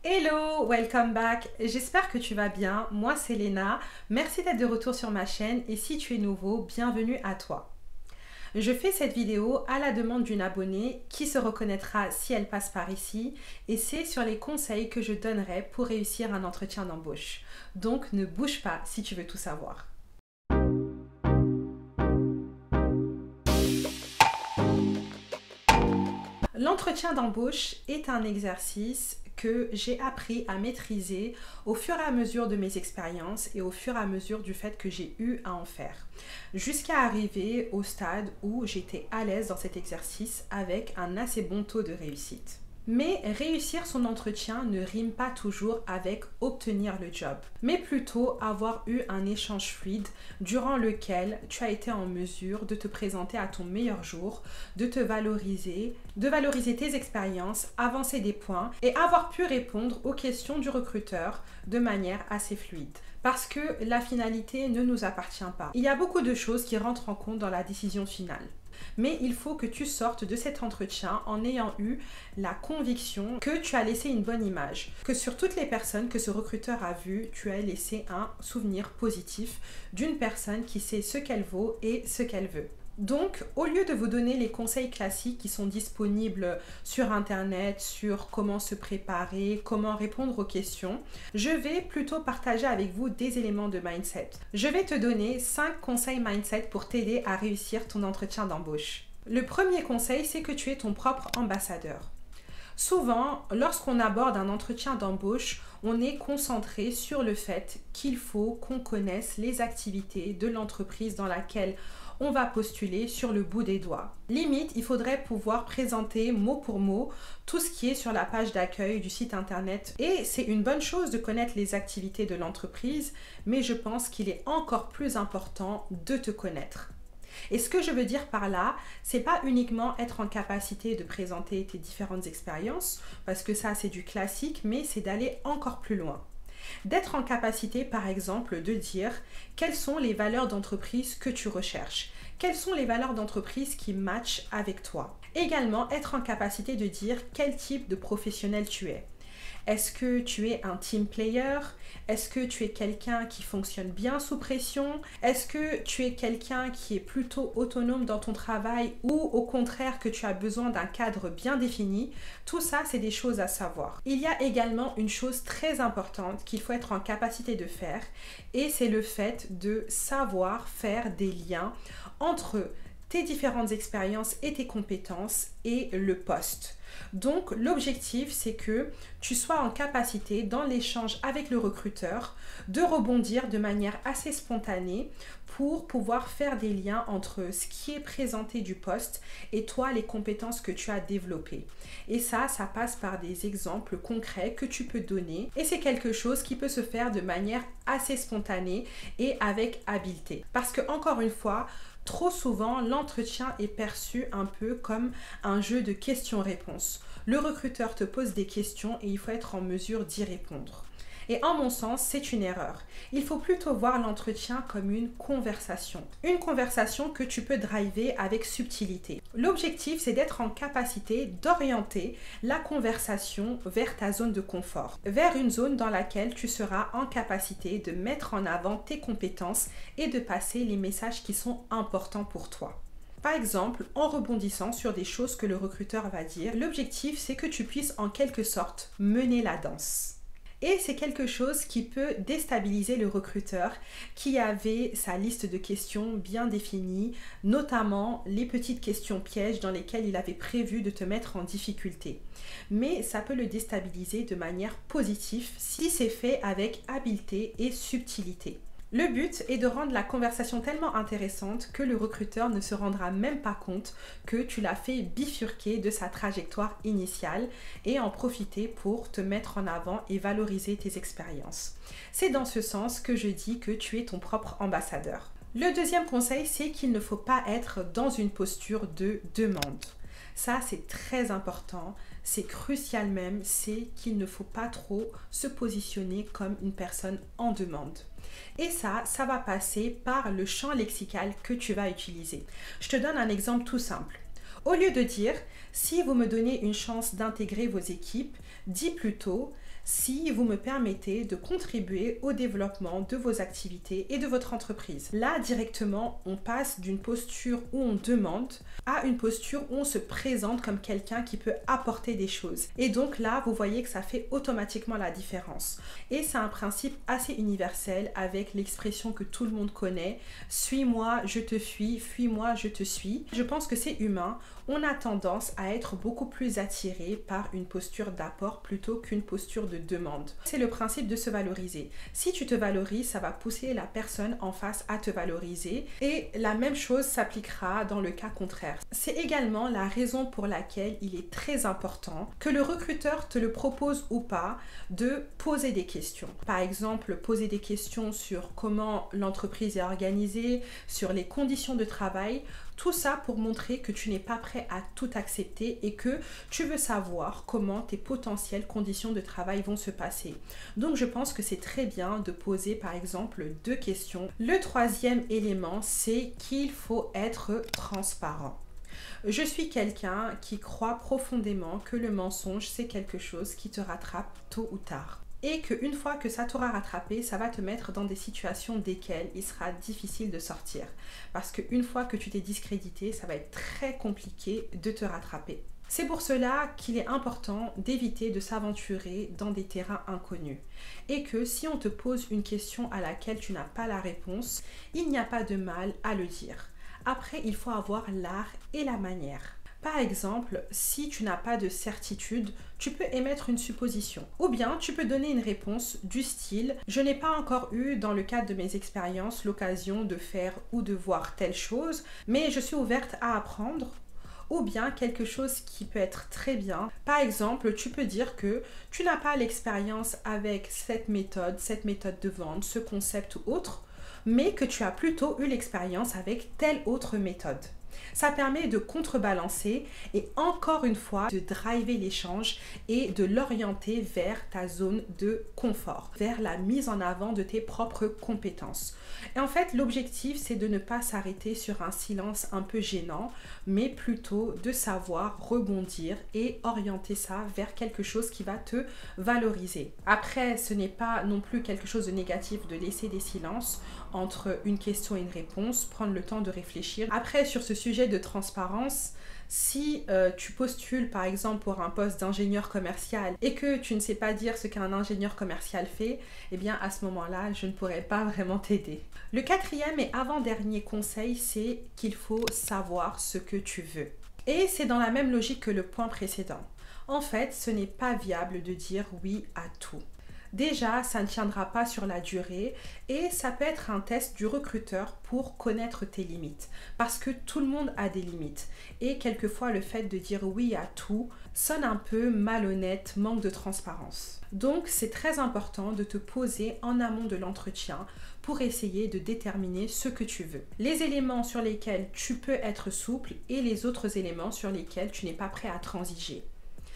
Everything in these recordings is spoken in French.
Hello, welcome back. J'espère que tu vas bien. Moi, c'est Léna. Merci d'être de retour sur ma chaîne et si tu es nouveau, bienvenue à toi. Je fais cette vidéo à la demande d'une abonnée qui se reconnaîtra si elle passe par ici et c'est sur les conseils que je donnerai pour réussir un entretien d'embauche. Donc, ne bouge pas si tu veux tout savoir. L'entretien d'embauche est un exercice que j'ai appris à maîtriser au fur et à mesure de mes expériences et au fur et à mesure du fait que j'ai eu à en faire, jusqu'à arriver au stade où j'étais à l'aise dans cet exercice avec un assez bon taux de réussite. Mais réussir son entretien ne rime pas toujours avec obtenir le job, mais plutôt avoir eu un échange fluide durant lequel tu as été en mesure de te présenter à ton meilleur jour, de valoriser tes expériences, avancer des points et avoir pu répondre aux questions du recruteur de manière assez fluide. Parce que la finalité ne nous appartient pas. Il y a beaucoup de choses qui rentrent en compte dans la décision finale. Mais il faut que tu sortes de cet entretien en ayant eu la conviction que tu as laissé une bonne image, que sur toutes les personnes que ce recruteur a vues, tu as laissé un souvenir positif d'une personne qui sait ce qu'elle vaut et ce qu'elle veut. Donc, au lieu de vous donner les conseils classiques qui sont disponibles sur Internet, sur comment se préparer, comment répondre aux questions, je vais plutôt partager avec vous des éléments de mindset. Je vais te donner 5 conseils mindset pour t'aider à réussir ton entretien d'embauche. Le premier conseil, c'est que tu es ton propre ambassadeur. Souvent, lorsqu'on aborde un entretien d'embauche, on est concentré sur le fait qu'il faut qu'on connaisse les activités de l'entreprise dans laquelle on va postuler sur le bout des doigts. Limite, il faudrait pouvoir présenter mot pour mot tout ce qui est sur la page d'accueil du site internet. Et c'est une bonne chose de connaître les activités de l'entreprise, mais je pense qu'il est encore plus important de te connaître. Et ce que je veux dire par là, c'est pas uniquement être en capacité de présenter tes différentes expériences, parce que ça c'est du classique, mais c'est d'aller encore plus loin. D'être en capacité, par exemple, de dire quelles sont les valeurs d'entreprise que tu recherches, quelles sont les valeurs d'entreprise qui matchent avec toi. Également, être en capacité de dire quel type de professionnel tu es. Est-ce que tu es un team player? Est-ce que tu es quelqu'un qui fonctionne bien sous pression? Est-ce que tu es quelqu'un qui est plutôt autonome dans ton travail ou au contraire que tu as besoin d'un cadre bien défini? Tout ça, c'est des choses à savoir. Il y a également une chose très importante qu'il faut être en capacité de faire et c'est le fait de savoir faire des liens entre tes différentes expériences et tes compétences et le poste. Donc l'objectif c'est que tu sois en capacité dans l'échange avec le recruteur de rebondir de manière assez spontanée pour pouvoir faire des liens entre ce qui est présenté du poste et toi les compétences que tu as développées. Et ça passe par des exemples concrets que tu peux donner et c'est quelque chose qui peut se faire de manière assez spontanée et avec habileté. Parce que encore une fois, trop souvent, l'entretien est perçu un peu comme un jeu de questions-réponses. Le recruteur te pose des questions et il faut être en mesure d'y répondre. Et en mon sens, c'est une erreur. Il faut plutôt voir l'entretien comme une conversation. Une conversation que tu peux driver avec subtilité. L'objectif, c'est d'être en capacité d'orienter la conversation vers ta zone de confort. Vers une zone dans laquelle tu seras en capacité de mettre en avant tes compétences et de passer les messages qui sont importants pour toi. Par exemple, en rebondissant sur des choses que le recruteur va dire, l'objectif, c'est que tu puisses en quelque sorte mener la danse. Et c'est quelque chose qui peut déstabiliser le recruteur qui avait sa liste de questions bien définie, notamment les petites questions pièges dans lesquelles il avait prévu de te mettre en difficulté. Mais ça peut le déstabiliser de manière positive si c'est fait avec habileté et subtilité. Le but est de rendre la conversation tellement intéressante que le recruteur ne se rendra même pas compte que tu l'as fait bifurquer de sa trajectoire initiale et en profiter pour te mettre en avant et valoriser tes expériences. C'est dans ce sens que je dis que tu es ton propre ambassadeur. Le deuxième conseil, c'est qu'il ne faut pas être dans une posture de demande. Ça, c'est très important, c'est crucial même, c'est qu'il ne faut pas trop se positionner comme une personne en demande. Et ça va passer par le champ lexical que tu vas utiliser. Je te donne un exemple tout simple. Au lieu de dire « si vous me donnez une chance d'intégrer vos équipes », dis plutôt si vous me permettez de contribuer au développement de vos activités et de votre entreprise. Là, directement, on passe d'une posture où on demande à une posture où on se présente comme quelqu'un qui peut apporter des choses. Et donc là, vous voyez que ça fait automatiquement la différence. Et c'est un principe assez universel avec l'expression que tout le monde connaît, suis-moi, je te fuis, fuis-moi, je te suis. Je pense que c'est humain. On a tendance à être beaucoup plus attiré par une posture d'apport plutôt qu'une posture de demande. C'est le principe de se valoriser. Si tu te valorises, ça va pousser la personne en face à te valoriser et la même chose s'appliquera dans le cas contraire. C'est également la raison pour laquelle il est très important que le recruteur te le propose ou pas de poser des questions. Par exemple, poser des questions sur comment l'entreprise est organisée, sur les conditions de travail. Tout ça pour montrer que tu n'es pas prêt à tout accepter et que tu veux savoir comment tes potentielles conditions de travail vont se passer. Donc je pense que c'est très bien de poser par exemple 2 questions. Le troisième élément, c'est qu'il faut être transparent. Je suis quelqu'un qui croit profondément que le mensonge, c'est quelque chose qui te rattrape tôt ou tard. Et qu'une fois que ça t'aura rattrapé, ça va te mettre dans des situations desquelles il sera difficile de sortir. Parce qu'une fois que tu t'es discrédité, ça va être très compliqué de te rattraper. C'est pour cela qu'il est important d'éviter de s'aventurer dans des terrains inconnus. Et que si on te pose une question à laquelle tu n'as pas la réponse, il n'y a pas de mal à le dire. Après, il faut avoir l'art et la manière. Par exemple, si tu n'as pas de certitude, tu peux émettre une supposition. Ou bien, tu peux donner une réponse du style « Je n'ai pas encore eu, dans le cadre de mes expériences, l'occasion de faire ou de voir telle chose, mais je suis ouverte à apprendre. » Ou bien quelque chose qui peut être très bien. Par exemple, tu peux dire que tu n'as pas l'expérience avec cette méthode de vente, ce concept ou autre, mais que tu as plutôt eu l'expérience avec telle autre méthode. Ça permet de contrebalancer et encore une fois de driver l'échange et de l'orienter vers ta zone de confort, vers la mise en avant de tes propres compétences. Et en fait, l'objectif, c'est de ne pas s'arrêter sur un silence un peu gênant, mais plutôt de savoir rebondir et orienter ça vers quelque chose qui va te valoriser. Après, ce n'est pas non plus quelque chose de négatif de laisser des silences entre une question et une réponse, prendre le temps de réfléchir. Après, sur ce sujet de transparence, si tu postules par exemple pour un poste d'ingénieur commercial et que tu ne sais pas dire ce qu'un ingénieur commercial fait, eh bien à ce moment-là, je ne pourrais pas vraiment t'aider. Le quatrième et avant-dernier conseil, c'est qu'il faut savoir ce que tu veux. Et c'est dans la même logique que le point précédent. En fait, ce n'est pas viable de dire oui à tout. Déjà, ça ne tiendra pas sur la durée et ça peut être un test du recruteur pour connaître tes limites. Parce que tout le monde a des limites et quelquefois le fait de dire oui à tout sonne un peu malhonnête, manque de transparence. Donc c'est très important de te poser en amont de l'entretien pour essayer de déterminer ce que tu veux. Les éléments sur lesquels tu peux être souple et les autres éléments sur lesquels tu n'es pas prêt à transiger.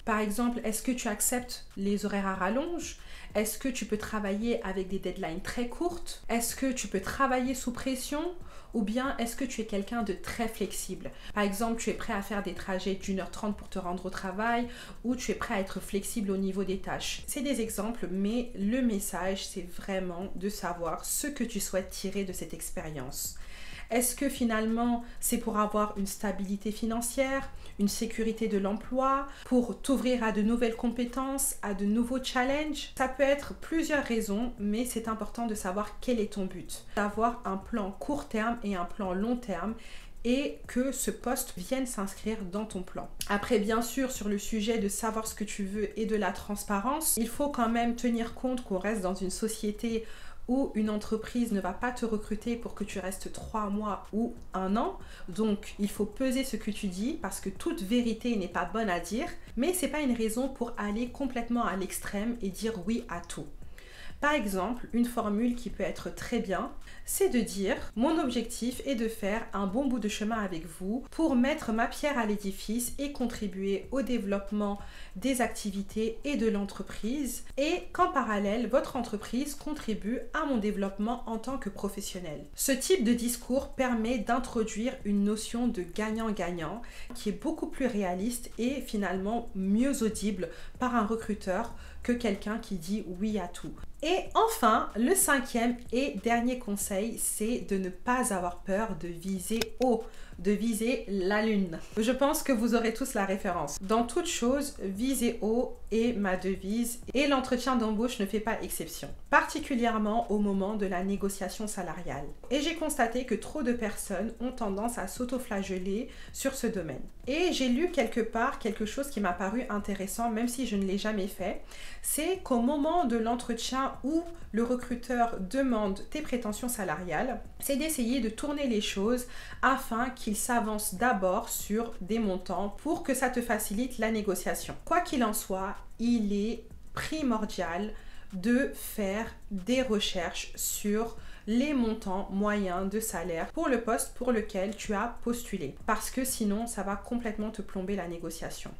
Par exemple, est-ce que tu acceptes les horaires à rallonge? Est-ce que tu peux travailler avec des deadlines très courtes? Est-ce que tu peux travailler sous pression? Ou bien est-ce que tu es quelqu'un de très flexible? Par exemple, tu es prêt à faire des trajets d'1h30 pour te rendre au travail ou tu es prêt à être flexible au niveau des tâches. C'est des exemples, mais le message, c'est vraiment de savoir ce que tu souhaites tirer de cette expérience. Est-ce que finalement, c'est pour avoir une stabilité financière, une sécurité de l'emploi, pour t'ouvrir à de nouvelles compétences, à de nouveaux challenges? Ça peut être plusieurs raisons, mais c'est important de savoir quel est ton but. D'avoir un plan court terme et un plan long terme et que ce poste vienne s'inscrire dans ton plan. Après, bien sûr, sur le sujet de savoir ce que tu veux et de la transparence, il faut quand même tenir compte qu'on reste dans une société où une entreprise ne va pas te recruter pour que tu restes 3 mois ou 1 an. Donc, il faut peser ce que tu dis parce que toute vérité n'est pas bonne à dire, mais ce n'est pas une raison pour aller complètement à l'extrême et dire oui à tout. Par exemple, une formule qui peut être très bien, c'est de dire « Mon objectif est de faire un bon bout de chemin avec vous pour mettre ma pierre à l'édifice et contribuer au développement des activités et de l'entreprise et qu'en parallèle, votre entreprise contribue à mon développement en tant que professionnel. » Ce type de discours permet d'introduire une notion de gagnant-gagnant qui est beaucoup plus réaliste et finalement mieux audible par un recruteur que quelqu'un qui dit oui à tout. Et enfin, le cinquième et dernier conseil, c'est de ne pas avoir peur de viser haut, de viser la lune. Je pense que vous aurez tous la référence. Dans toute chose, viser haut est ma devise et l'entretien d'embauche ne fait pas exception, particulièrement au moment de la négociation salariale. Et j'ai constaté que trop de personnes ont tendance à s'auto-flageller sur ce domaine. Et j'ai lu quelque part quelque chose qui m'a paru intéressant, même si je ne l'ai jamais fait, c'est qu'au moment de l'entretien où le recruteur demande tes prétentions salariales, c'est d'essayer de tourner les choses afin qu'il s'avance d'abord sur des montants pour que ça te facilite la négociation. Quoi qu'il en soit, il est primordial de faire des recherches sur les montants moyens de salaire pour le poste pour lequel tu as postulé, parce que sinon ça va complètement te plomber la négociation.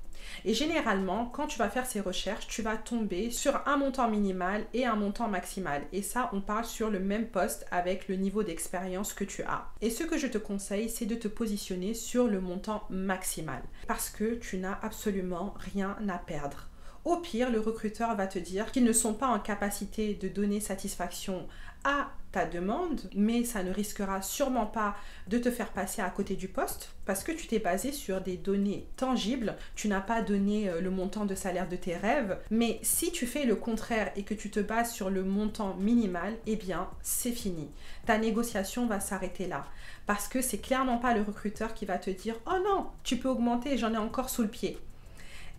Et généralement, quand tu vas faire ces recherches, tu vas tomber sur un montant minimal et un montant maximal. Et ça, on parle sur le même poste avec le niveau d'expérience que tu as. Et ce que je te conseille, c'est de te positionner sur le montant maximal, parce que tu n'as absolument rien à perdre. Au pire, le recruteur va te dire qu'ils ne sont pas en capacité de donner satisfaction à ta demande, mais ça ne risquera sûrement pas de te faire passer à côté du poste parce que tu t'es basé sur des données tangibles. Tu n'as pas donné le montant de salaire de tes rêves, mais si tu fais le contraire et que tu te bases sur le montant minimal, eh bien, c'est fini. Ta négociation va s'arrêter là parce que c'est clairement pas le recruteur qui va te dire « Oh non, tu peux augmenter, j'en ai encore sous le pied ».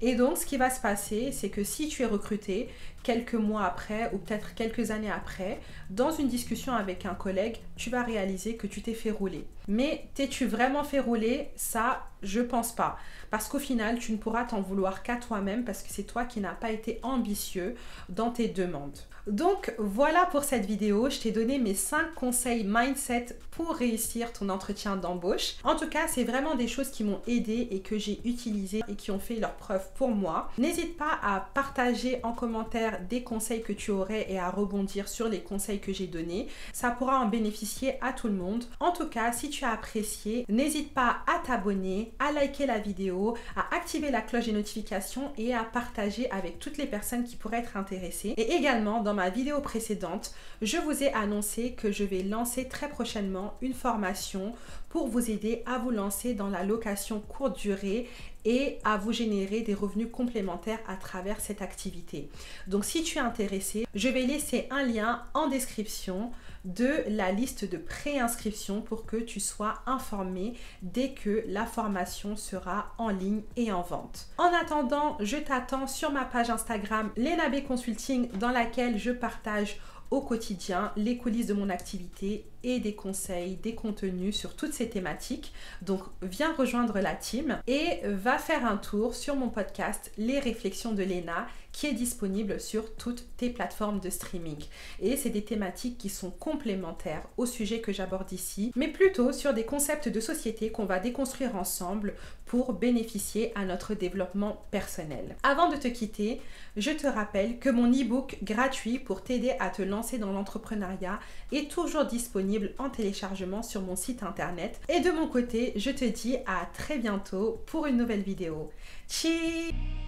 Et donc, ce qui va se passer, c'est que si tu es recruté quelques mois après ou peut-être quelques années après, dans une discussion avec un collègue, tu vas réaliser que tu t'es fait rouler. Mais t'es-tu vraiment fait rouler? Ça, je pense pas. Parce qu'au final, tu ne pourras t'en vouloir qu'à toi-même parce que c'est toi qui n'as pas été ambitieux dans tes demandes. Donc voilà pour cette vidéo, je t'ai donné mes 5 conseils mindset pour réussir ton entretien d'embauche. En tout cas, c'est vraiment des choses qui m'ont aidé et que j'ai utilisées et qui ont fait leurs preuves pour moi. N'hésite pas à partager en commentaire des conseils que tu aurais et à rebondir sur les conseils que j'ai donnés. Ça pourra en bénéficier à tout le monde. En tout cas, si tu as apprécié, n'hésite pas à t'abonner, à liker la vidéo, à activer la cloche des notifications et à partager avec toutes les personnes qui pourraient être intéressées. Et également, dans ma vidéo précédente, je vous ai annoncé que je vais lancer très prochainement une formation pour vous aider à vous lancer dans la location courte durée et à vous générer des revenus complémentaires à travers cette activité. Donc si tu es intéressé, je vais laisser un lien en description de la liste de préinscription pour que tu sois informé dès que la formation sera en ligne et en vente. En attendant, je t'attends sur ma page Instagram Lena B Consulting dans laquelle je partage au quotidien les coulisses de mon activité et des conseils, des contenus sur toutes ces thématiques. Donc viens rejoindre la team et va faire un tour sur mon podcast Les Réflexions de Lena qui est disponible sur toutes tes plateformes de streaming. Et c'est des thématiques qui sont complémentaires au sujet que j'aborde ici, mais plutôt sur des concepts de société qu'on va déconstruire ensemble pour bénéficier à notre développement personnel. Avant de te quitter, je te rappelle que mon e-book gratuit pour t'aider à te lancer dans l'entrepreneuriat est toujours disponible en téléchargement sur mon site internet. Et de mon côté, je te dis à très bientôt pour une nouvelle vidéo. Tchis!